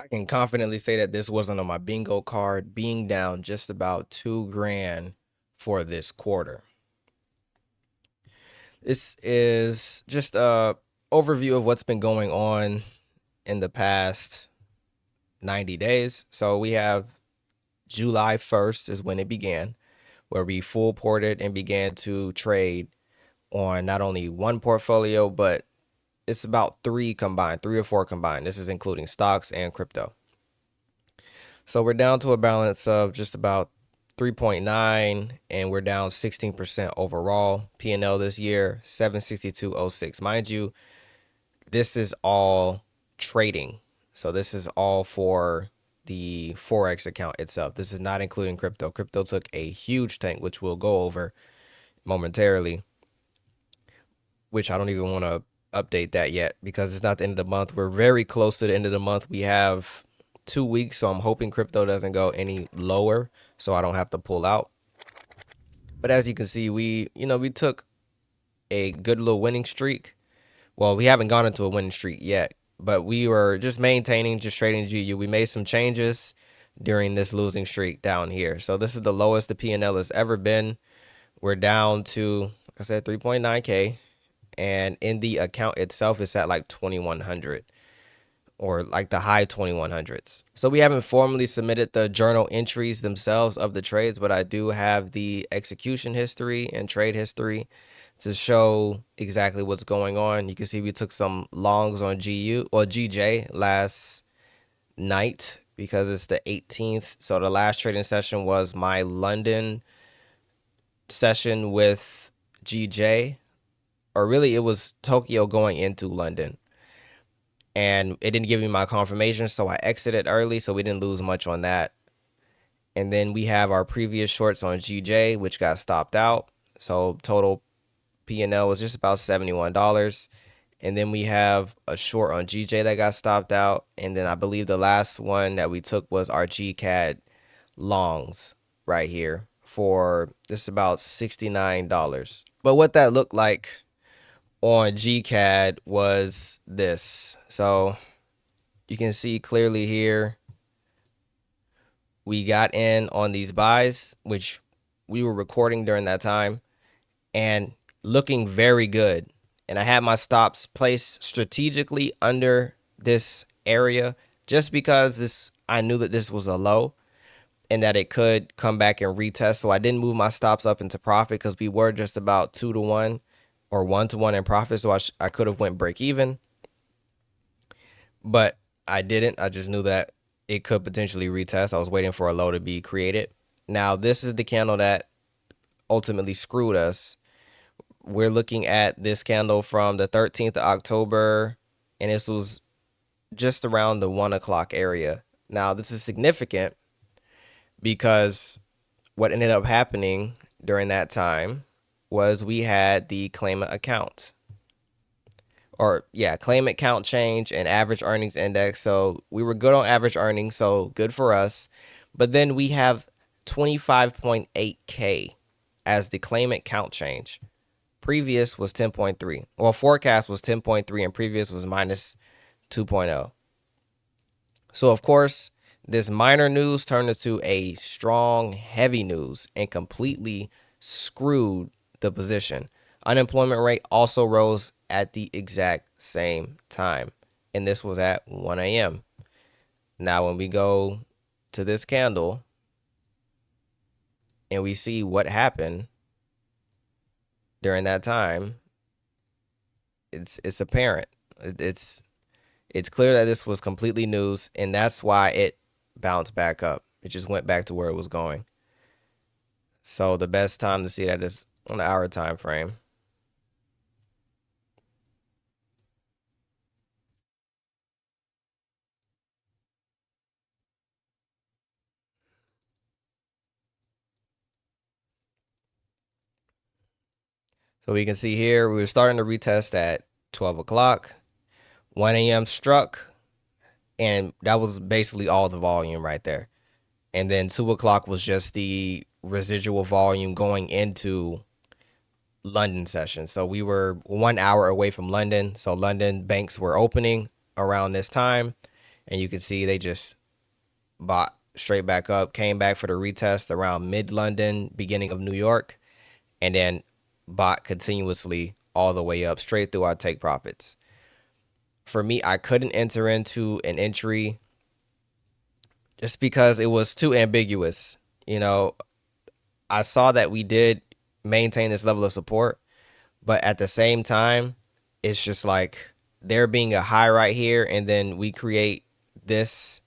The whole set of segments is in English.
I can confidently say that this wasn't on my bingo card, being down just about 2 grand for this quarter. This is just a overview of what's been going on in the past 90 days. So we have July 1st is when it began, where we full ported and began to trade on not only one portfolio, but it's about three combined, three or four combined. This is including stocks and crypto. So we're down to a balance of just about 3.9 and we're down 16% overall. P&L this year 762.06. Mind you, this is all trading. So this is all for the Forex account itself. This is not including crypto. Crypto took a huge tank, which we'll go over momentarily, which I don't even want to update that yet because it's not the end of the month. We're very close to the end of the month. We have 2 weeks, so I'm hoping crypto doesn't go any lower so I don't have to pull out. But as you can see, we took a good little winning streak. Well, we haven't gone into a winning streak yet, but we were just maintaining, just trading GU. We made some changes during this losing streak down here. So this is the lowest the P&L has ever been. We're down to, like I said, 3.9K. And in the account itself, it's at like 2,100 or like the high 2,100s. So we haven't formally submitted the journal entries themselves of the trades, but I do have the execution history and trade history to show exactly what's going on. You can see we took some longs on GU or GJ last night because it's the 18th. So the last trading session was my London session with GJ, or really it was Tokyo going into London. And it didn't give me my confirmation, so I exited early, so we didn't lose much on that. And then we have our previous shorts on GJ, which got stopped out. So total P&L was just about $71. And then we have a short on GJ that got stopped out. And then I believe the last one that we took was our GCAD longs right here for just about $69. But what that looked like on GCAD was this. So you can see clearly here, we got in on these buys, which we were recording during that time and looking very good. And I had my stops placed strategically under this area just because I knew that this was a low and that it could come back and retest. So I didn't move my stops up into profit because we were just about 2-to-1 or 1-to-1 in profit. So I could have went break even, but I didn't. I just knew that it could potentially retest. I was waiting for a low to be created. Now, this is the candle that ultimately screwed us. We're looking at this candle from the 13th of October, and this was just around the 1 o'clock area. Now, this is significant because what ended up happening during that time was we had the claimant account. Claimant count change and average earnings index. So we were good on average earnings, so good for us. But then we have 25.8K as the claimant count change. Previous was 10.3. Well, forecast was 10.3 and previous was minus 2.0. So, of course, this minor news turned into a strong, heavy news and completely screwed the position. Unemployment rate also rose at the exact same time, and this was at 1 a.m. Now, when we go to this candle and we see what happened during that time, it's apparent. It's clear that this was completely news, and that's why it bounced back up. It just went back to where it was going. So the best time to see that is on the hour time frame. So we can see here we were starting to retest at 12 o'clock. 1 a.m. struck, and that was basically all the volume right there. And then 2 o'clock was just the residual volume going into London session. So we were 1 hour away from London. So London banks were opening around this time. And you can see they just bought straight back up, came back for the retest around mid London, beginning of New York, and then bought continuously all the way up straight through our take profits. For me, I couldn't enter into an entry just because it was too ambiguous. You know, I saw that we did maintain this level of support, but at the same time, it's just like there being a high right here, and then we create this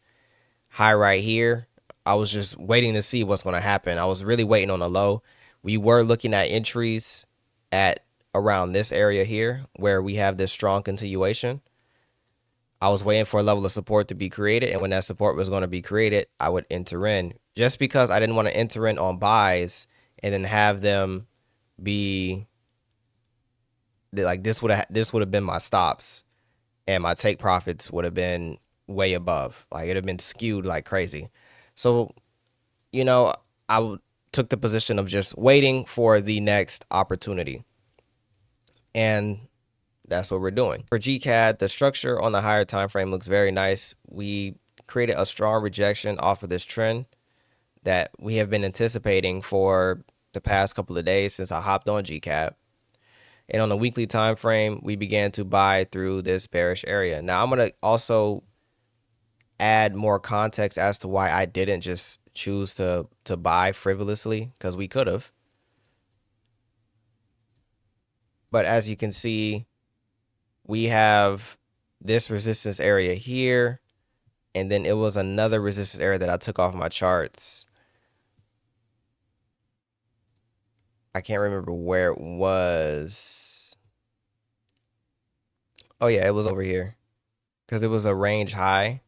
high right here. I was just waiting to see what's going to happen. I was really waiting on a low. We were looking at entries at around this area here where we have this strong continuation. I was waiting for a level of support to be created, and when that support was going to be created, I would enter in. Just because I didn't want to enter in on buys and then have them be like this would have been my stops, and my take profits would have been way above. Like it'd have been skewed like crazy. So, you know, took the position of just waiting for the next opportunity. And that's what we're doing. For GCAD, the structure on the higher time frame looks very nice. We created a strong rejection off of this trend that we have been anticipating for the past couple of days since I hopped on GCAD. And on the weekly time frame, we began to buy through this bearish area. Now, I'm going to also add more context as to why I didn't just choose to buy frivolously, because we could have. But as you can see, we have this resistance area here, and then it was another resistance area that I took off my charts. I can't remember where it was. Oh yeah, it was over here because it was a range high.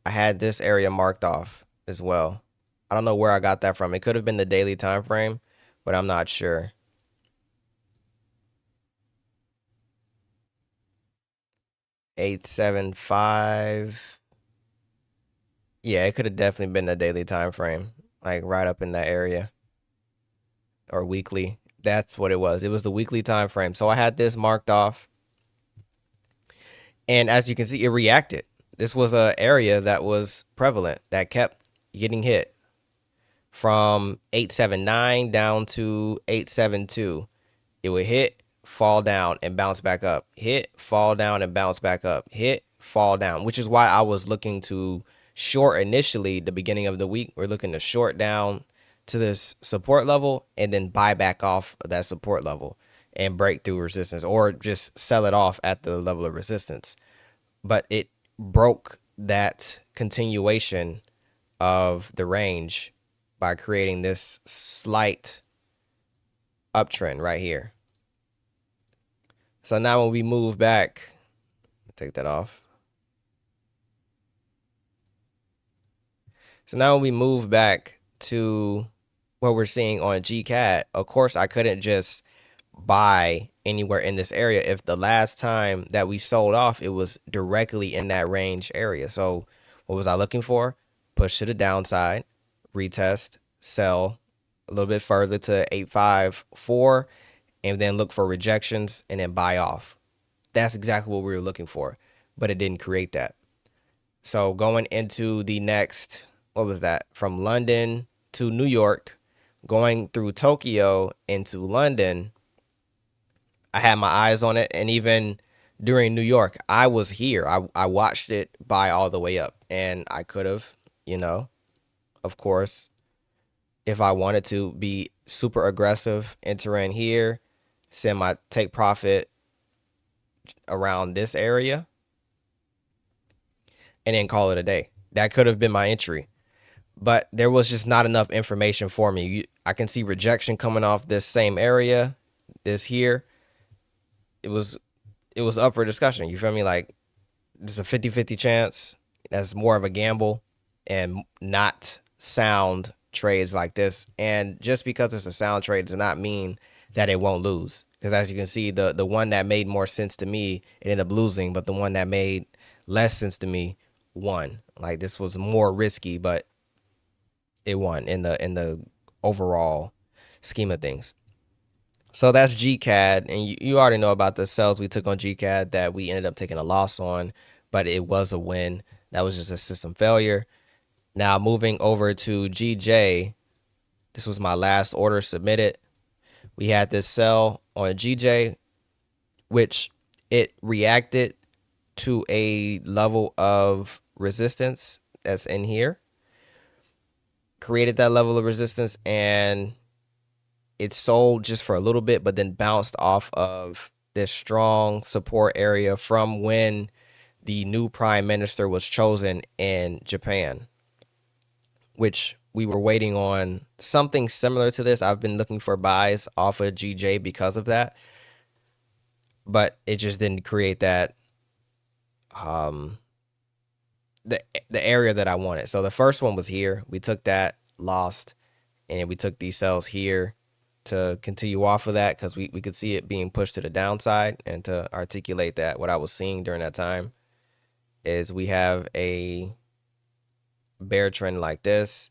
I had this area marked off as well. I don't know where I got that from. It could have been the daily time frame, but I'm not sure. $875. Yeah, it could have definitely been the daily time frame, like right up in that area, or weekly. That's what it was. It was the weekly time frame. So I had this marked off, and as you can see, it reacted. This was an area that was prevalent that kept getting hit from 879 down to 872. It would hit, fall down, and bounce back up. Hit, fall down, and bounce back up. Hit, fall down, which is why I was looking to short initially the beginning of the week. We're looking to short down to this support level and then buy back off of that support level and break through resistance, or just sell it off at the level of resistance. But it broke that continuation of the range by creating this slight uptrend right here. So now when we move back, take that off. So now when we move back to what we're seeing on GCAD, of course, I couldn't just buy anywhere in this area. If the last time that we sold off, it was directly in that range area. So what was I looking for? Push to the downside, retest, sell a little bit further to 854, and then look for rejections and then buy off. That's exactly what we were looking for, but it didn't create that. So going into the next, what was that? From London to New York, going through Tokyo into London, I had my eyes on it. And even during New York, I was here. I watched it buy all the way up, and I could have, of course, if I wanted to be super aggressive, enter in here, send my take profit around this area, and then call it a day. That could have been my entry, but there was just not enough information for me. I can see rejection coming off this same area, this here. It was up for discussion. You feel me? Like, there's a 50-50 chance. That's more of a gamble and not sound trades like this. And just because it's a sound trade does not mean that it won't lose. Because as you can see, the one that made more sense to me, it ended up losing, but the one that made less sense to me won. Like, this was more risky, but it won in the overall scheme of things. So that's GCAD, and you already know about the sales we took on GCAD that we ended up taking a loss on, but it was a win. That was just a system failure. Now moving over to GJ, this was my last order submitted. We had this sell on GJ, which it reacted to a level of resistance that's in here, created that level of resistance, and it sold just for a little bit, but then bounced off of this strong support area from when the new prime minister was chosen in Japan, which we were waiting on something similar to this. I've been looking for buys off of GJ because of that, but it just didn't create that um the area that I wanted. So the first one was here. We took that, lost, and we took these cells here to continue off of that because we could see it being pushed to the downside. And to articulate that, what I was seeing during that time is we have a bear trend like this,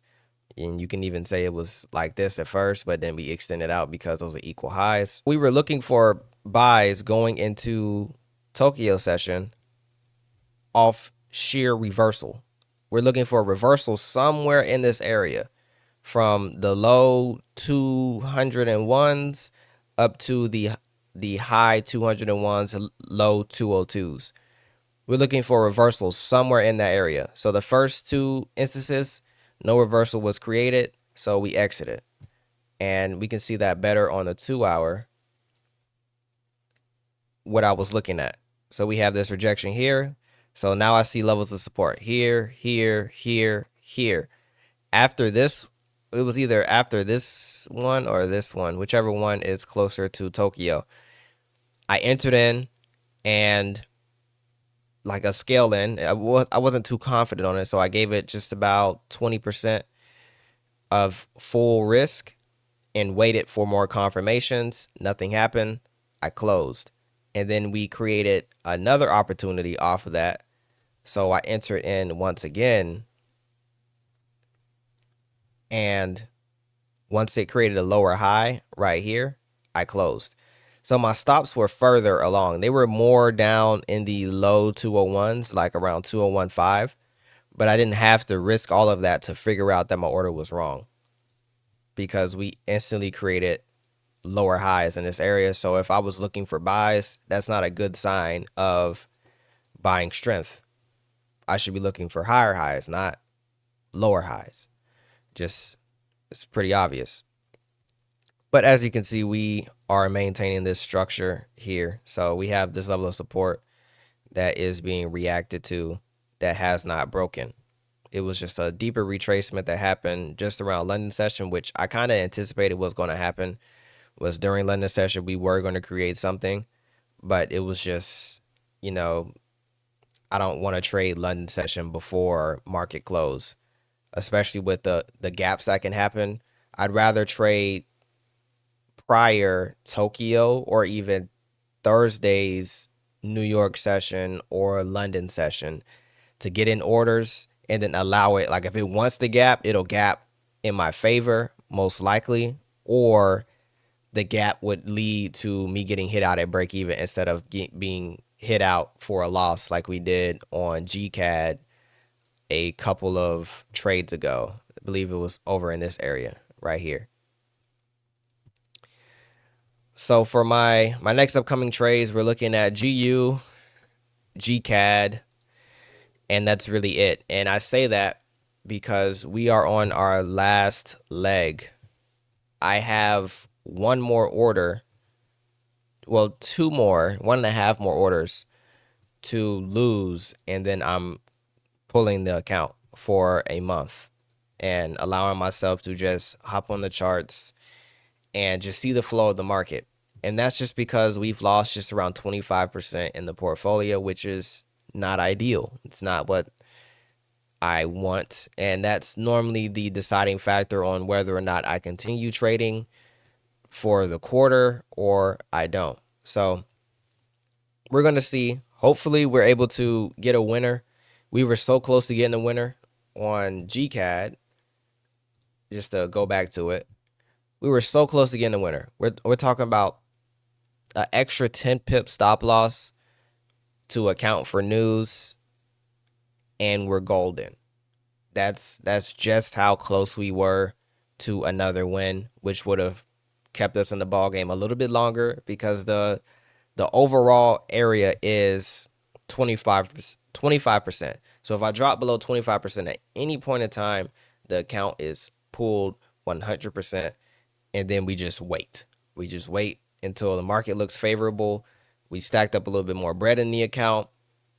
and you can even say it was like this at first, but then we extended out because those are equal highs. We were looking for buys going into Tokyo session off sheer reversal. We're looking for a reversal somewhere in this area from the low 201s up to the high 201s, low 202s. We're looking for a reversal somewhere in that area. So the first two instances, no reversal was created, so we exited. And we can see that better on the 2-hour, what I was looking at. So we have this rejection here. So now I see levels of support here, here, here, here. After this, it was either after this one or this one, whichever one is closer to Tokyo. I entered in and like a scale in. I wasn't too confident on it, so I gave it just about 20% of full risk and waited for more confirmations. Nothing happened. I closed. And then we created another opportunity off of that. So I entered in once again. And once it created a lower high right here, I closed. So my stops were further along. They were more down in the low 201s, like around 201.5. But I didn't have to risk all of that to figure out that my order was wrong, because we instantly created lower highs in this area. So if I was looking for buys, that's not a good sign of buying strength. I should be looking for higher highs, not lower highs. Just, it's pretty obvious. But as you can see, we are maintaining this structure here. So we have this level of support that is being reacted to that has not broken. It was just a deeper retracement that happened just around London session, which I kind of anticipated was going to happen. Was during London session, we were going to create something, but it was just, I don't want to trade London session before market close, especially with the gaps that can happen. I'd rather trade prior Tokyo or even Thursday's New York session or London session to get in orders and then allow it. Like if it wants to gap, it'll gap in my favor, most likely, or the gap would lead to me getting hit out at break even instead of being hit out for a loss like we did on GCAD a couple of trades ago. I believe it was over in this area right here. So for my next upcoming trades, we're looking at GU, GCAD, and that's really it. And I say that because we are on our last leg. I have one more order, well, two more, 1.5 more orders to lose, and then I'm pulling the account for a month and allowing myself to just hop on the charts and just see the flow of the market. And that's just because we've lost just around 25% in the portfolio, which is not ideal. It's not what I want. And that's normally the deciding factor on whether or not I continue trading for the quarter or I don't. So we're going to see. Hopefully we're able to get a winner. We were so close to getting a winner on GCAD. Just to go back to it, We were so close to getting the winner. We're talking about an extra 10 pip stop loss to account for news, and we're golden. That's just how close we were to another win, which would have kept us in the ball game a little bit longer because the overall area is 25%. So if I drop below 25% at any point in time, the account is pulled 100%, and then we just wait. We just wait until the market looks favorable. We stacked up a little bit more bread in the account,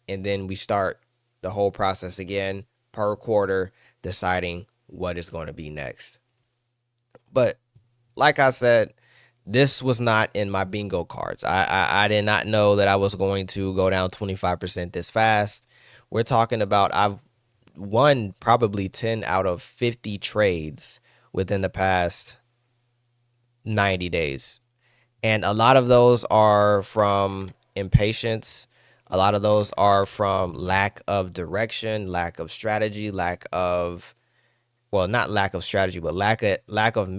and then we start the whole process again per quarter, deciding what is going to be next. But like I said, this was not in my bingo cards. I did not know that I was going to go down 25% this fast. We're talking about I've won probably 10 out of 50 trades within the past 90 days. And a lot of those are from impatience. A lot of those are from lack of direction, lack of strategy, lack of, well, not lack of strategy, but lack of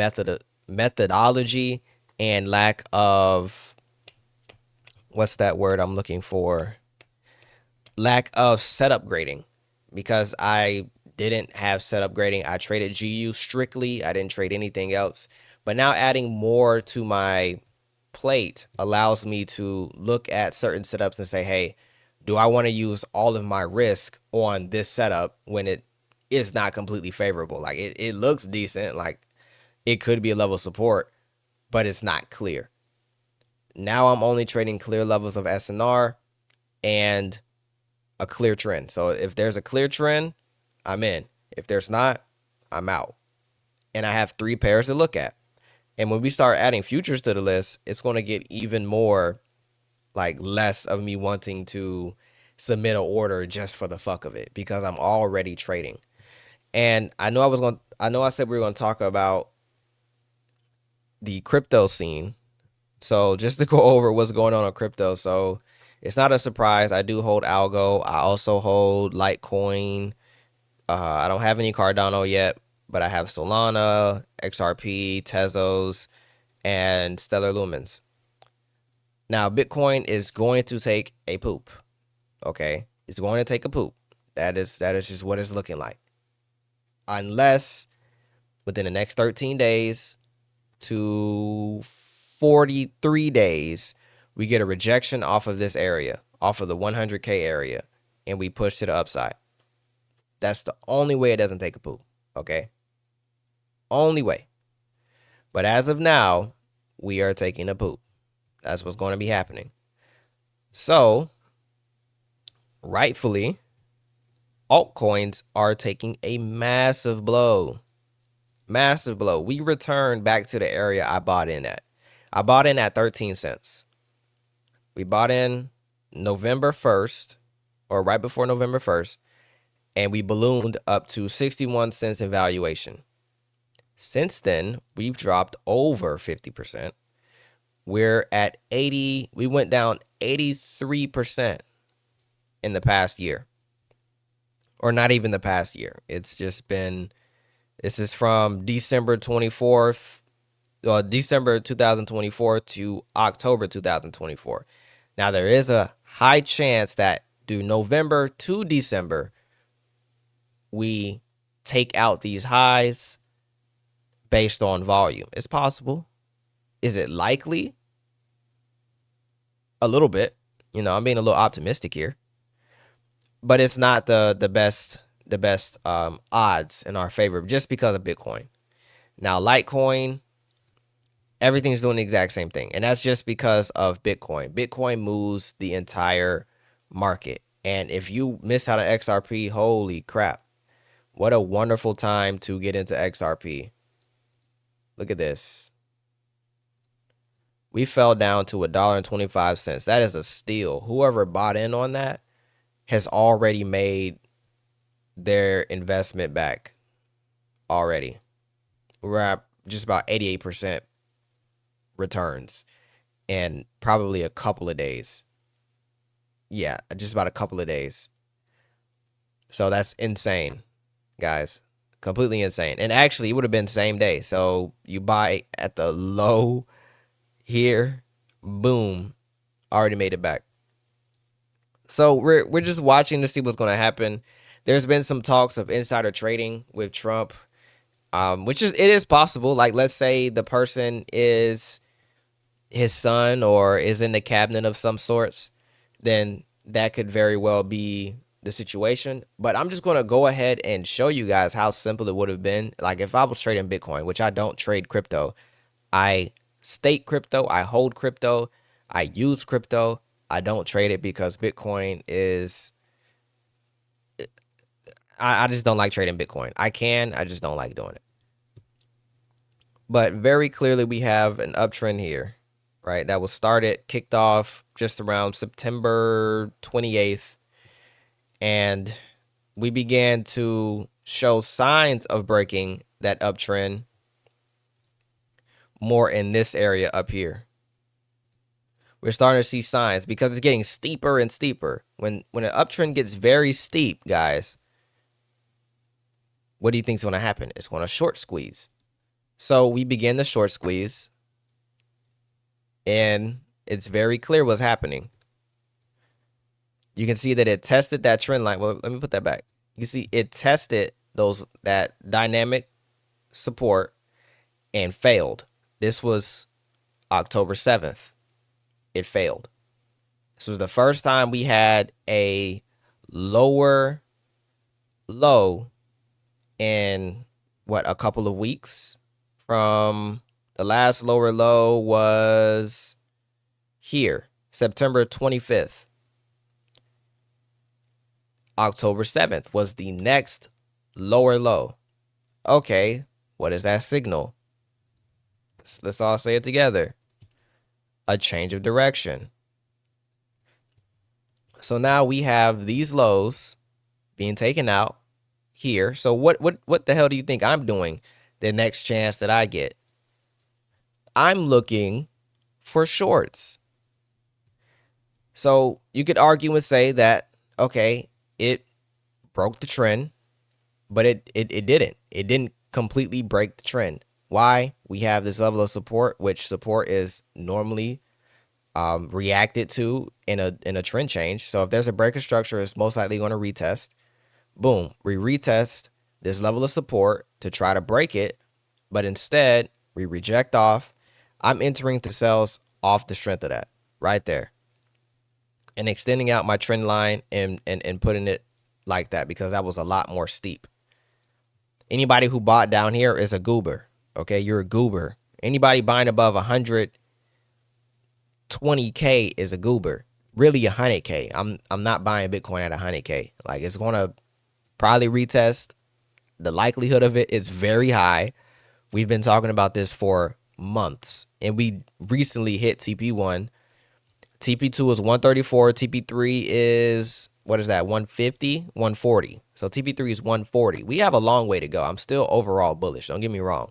methodology, and lack of, what's that word I'm looking for? Lack of setup grading, because I didn't have setup grading. I traded GU strictly. I didn't trade anything else. But now adding more to my plate allows me to look at certain setups and say, hey, do I want to use all of my risk on this setup when it is not completely favorable? Like it looks decent, like it could be a level of support, but it's not clear. Now I'm only trading clear levels of SNR and a clear trend. So if there's a clear trend, I'm in. If there's not, I'm out. And I have 3 pairs to look at. And when we start adding futures to the list, it's going to get even more, like, less of me wanting to submit an order just for the fuck of it, because I'm already trading. And I know I said we were going to talk about the crypto scene. So just to go over what's going on crypto. So it's not a surprise. I do hold Algo. I also hold Litecoin. I don't have any Cardano yet, but I have Solana, XRP, Tezos, and Stellar Lumens. Now, Bitcoin is going to take a poop. Okay, it's going to take a poop. That is just what it's looking like. Unless within the next 13 days to 43 days, we get a rejection off of this area, off of the 100K area, and we push to the upside. That's the only way it doesn't take a poop. Okay, only way. But as of now, we are taking a poop. That's what's going to be happening. So, rightfully, altcoins are taking a massive blow. Massive blow. We returned back to the area I bought in at. I bought in at 13 cents. We bought in November 1st, or right before November 1st, and we ballooned up to 61 cents in valuation. Since then, we've dropped over 50%. We're at 80, we went down 83% in the past year. Or not even the past year. It's just been, this is from December 24th, December 2024 to October 2024. Now, there is a high chance that through November to December, we take out these highs based on volume. It's possible. Is it likely? A little bit. You know, I'm being a little optimistic here. But it's not the best odds in our favor just because of Bitcoin. Now, Litecoin, everything's doing the exact same thing. And that's just because of Bitcoin. Bitcoin moves the entire market. And if you missed out on XRP, holy crap. What a wonderful time to get into XRP. Look at this. We fell down to $1.25. That is a steal. Whoever bought in on that has already made their investment back already. We're at just about 88% returns in probably a couple of days. Yeah, just about a couple of days. So that's insane, guys. Completely insane. And actually, it would have been same day. So you buy at the low here, boom, already made it back. So we're just watching to see what's going to happen. There's been some talks of insider trading with Trump, which is it is possible. Like, let's say the person is his son or is in the cabinet of some sorts, then that could very well be the situation. But I'm just going to go ahead and show you guys how simple it would have been. Like, if I was trading Bitcoin, which I don't trade crypto, I stake crypto, I hold crypto, I use crypto. I don't trade it because Bitcoin is, I just don't like trading Bitcoin. I just don't like doing it. But very clearly, we have an uptrend here, right? That was kicked off just around September 28th. And we began to show signs of breaking that uptrend more in this area up here. We're starting to see signs because it's getting steeper and steeper. When an uptrend gets very steep, guys, what do you think is going to happen? It's going to short squeeze. So we begin the short squeeze, and it's very clear what's happening. You can see that it tested that trend line. Well, let me put that back. You see it tested that dynamic support and failed. This was October 7th. It failed. This was the first time we had a lower low in a couple of weeks. From the last lower low was here, September 25th. October 7th was the next lower low. Okay, what is that signal? Let's all say it together. A change of direction. So now we have these lows being taken out here. So what the hell do you think I'm doing the next chance that I get? I'm looking for shorts. So you could argue and say that, okay, it broke the trend, but it didn't. It didn't completely break the trend. Why? We have this level of support, which support is normally reacted to in a trend change. So if there's a break of structure, it's most likely going to retest. Boom, we retest this level of support to try to break it, but instead we reject off. I'm entering to sells off the strength of that right there and extending out my trend line and putting it like that because that was a lot more steep. Anybody who bought down here is a goober. Okay, you're a goober. Anybody buying above 120K is a goober. Really 100K. I'm not buying Bitcoin at 100K. Like, it's going to probably retest. The likelihood of it is very high. We've been talking about this for months, and we recently hit TP1. TP2 is 134. TP3 is, what is that, 150, 140. So TP3 is 140. We have a long way to go. I'm still overall bullish. Don't get me wrong.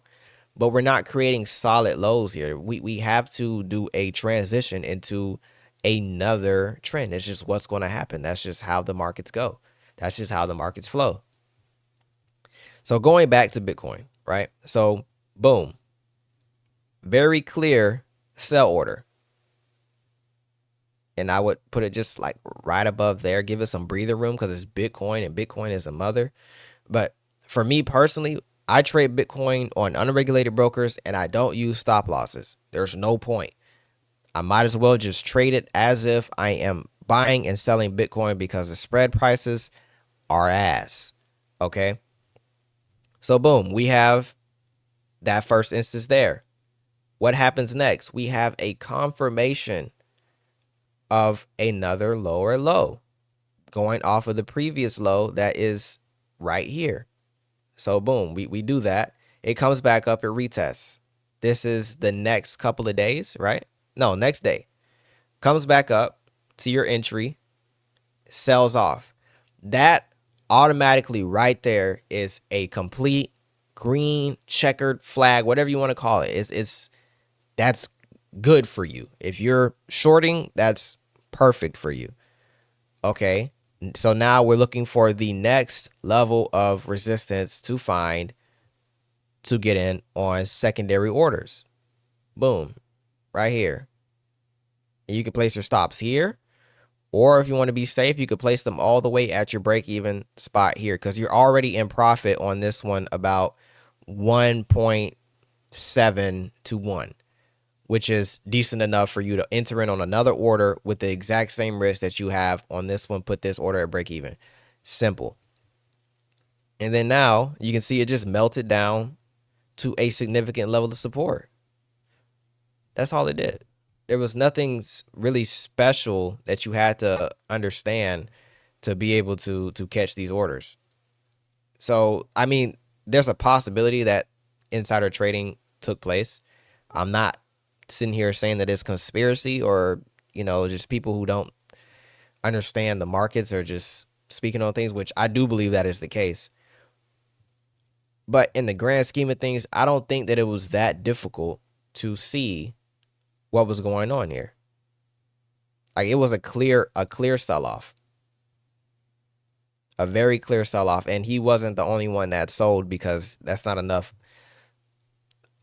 But we're not creating solid lows here. We have to do a transition into another trend. It's just what's going to happen. That's just how the markets go. That's just how the markets flow. So going back to Bitcoin, right? So boom, very clear sell order. And I would put it just like right above there, give it some breather room because it's Bitcoin and Bitcoin is a mother. But for me personally, I trade Bitcoin on unregulated brokers and I don't use stop losses. There's no point. I might as well just trade it as if I am buying and selling Bitcoin because the spread prices are ass. Okay. So boom, we have that first instance there. What happens next? We have a confirmation of another lower low going off of the previous low that is right here. So boom, we do that. It comes back up, it retests. This is the next couple of days, right? No, next day. Comes back up to your entry, sells off. That automatically right there is a complete green checkered flag, whatever you want to call it. That's good for you. If you're shorting, that's perfect for you. Okay. So now we're looking for the next level of resistance to find to get in on secondary orders. Boom, right here. And you can place your stops here, or if you want to be safe, you could place them all the way at your break even spot here, because you're already in profit on this one about 1.7 to 1, which is decent enough for you to enter in on another order with the exact same risk that you have on this one. Put this order at break even. Simple. And then now you can see it just melted down to a significant level of support. That's all it did. There was nothing really special that you had to understand to be able to catch these orders. So, I mean, there's a possibility that insider trading took place. I'm not sitting here saying that it's conspiracy or, just people who don't understand the markets or just speaking on things, which I do believe that is the case. But in the grand scheme of things, I don't think that it was that difficult to see what was going on here. Like, it was a clear sell-off. A very clear sell-off. And he wasn't the only one that sold, because that's not enough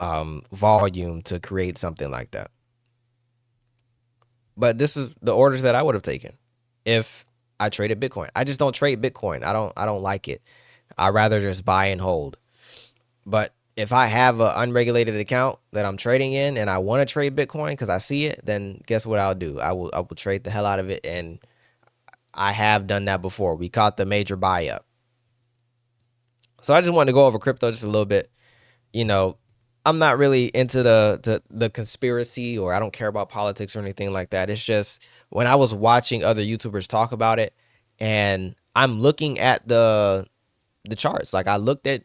volume to create something like that. But this is the orders that I would have taken if I traded Bitcoin. I just don't trade Bitcoin. I don't like it. I'd rather just buy and hold. But if I have an unregulated account that I'm trading in and I want to trade Bitcoin because I see it, then guess what I'll do? I will trade the hell out of it, and I have done that before. We caught the major buy up. So I just wanted to go over crypto just a little bit. I'm not really into the conspiracy, or I don't care about politics or anything like that. It's just when I was watching other YouTubers talk about it, and I'm looking at the charts. Like, I looked at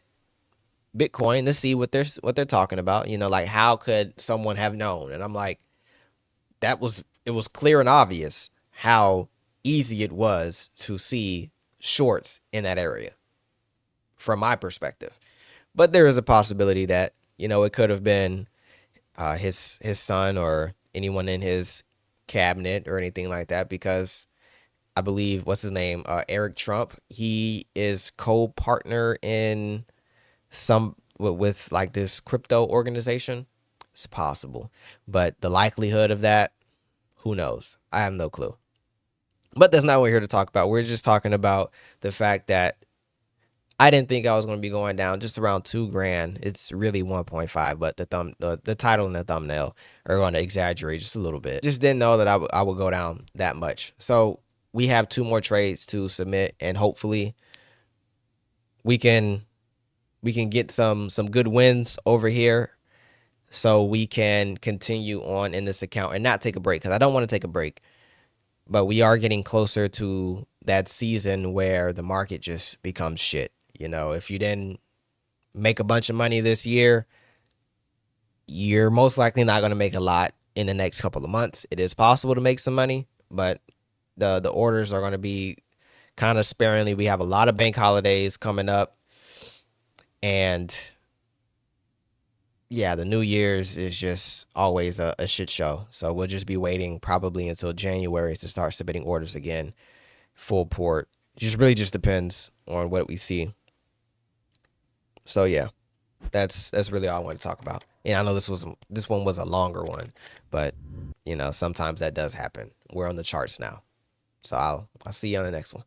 Bitcoin to see what they're talking about. Like, how could someone have known? And I'm like, it was clear and obvious how easy it was to see shorts in that area from my perspective. But there is a possibility that, it could have been his son or anyone in his cabinet or anything like that, because I believe, what's his name? Eric Trump. He is co-partner in some with like this crypto organization. It's possible, but the likelihood of that, who knows? I have no clue. But that's not what we're here to talk about. We're just talking about the fact that I didn't think I was going to be going down just around $2,000. It's really 1.5, but the title and the thumbnail are going to exaggerate just a little bit. Just didn't know that I would go down that much. So we have 2 more trades to submit, and hopefully we can get some good wins over here, so we can continue on in this account and not take a break, because I don't want to take a break. But we are getting closer to that season where the market just becomes shit. If you didn't make a bunch of money this year, you're most likely not going to make a lot in the next couple of months. It is possible to make some money, but the orders are going to be kind of sparingly. We have a lot of bank holidays coming up, and yeah, the New Year's is just always a shit show. So we'll just be waiting probably until January to start submitting orders again, full port. Just really just depends on what we see. So yeah, that's really all I want to talk about. And I know this one was a longer one, but sometimes that does happen. We're on the charts now. So I'll see you on the next one.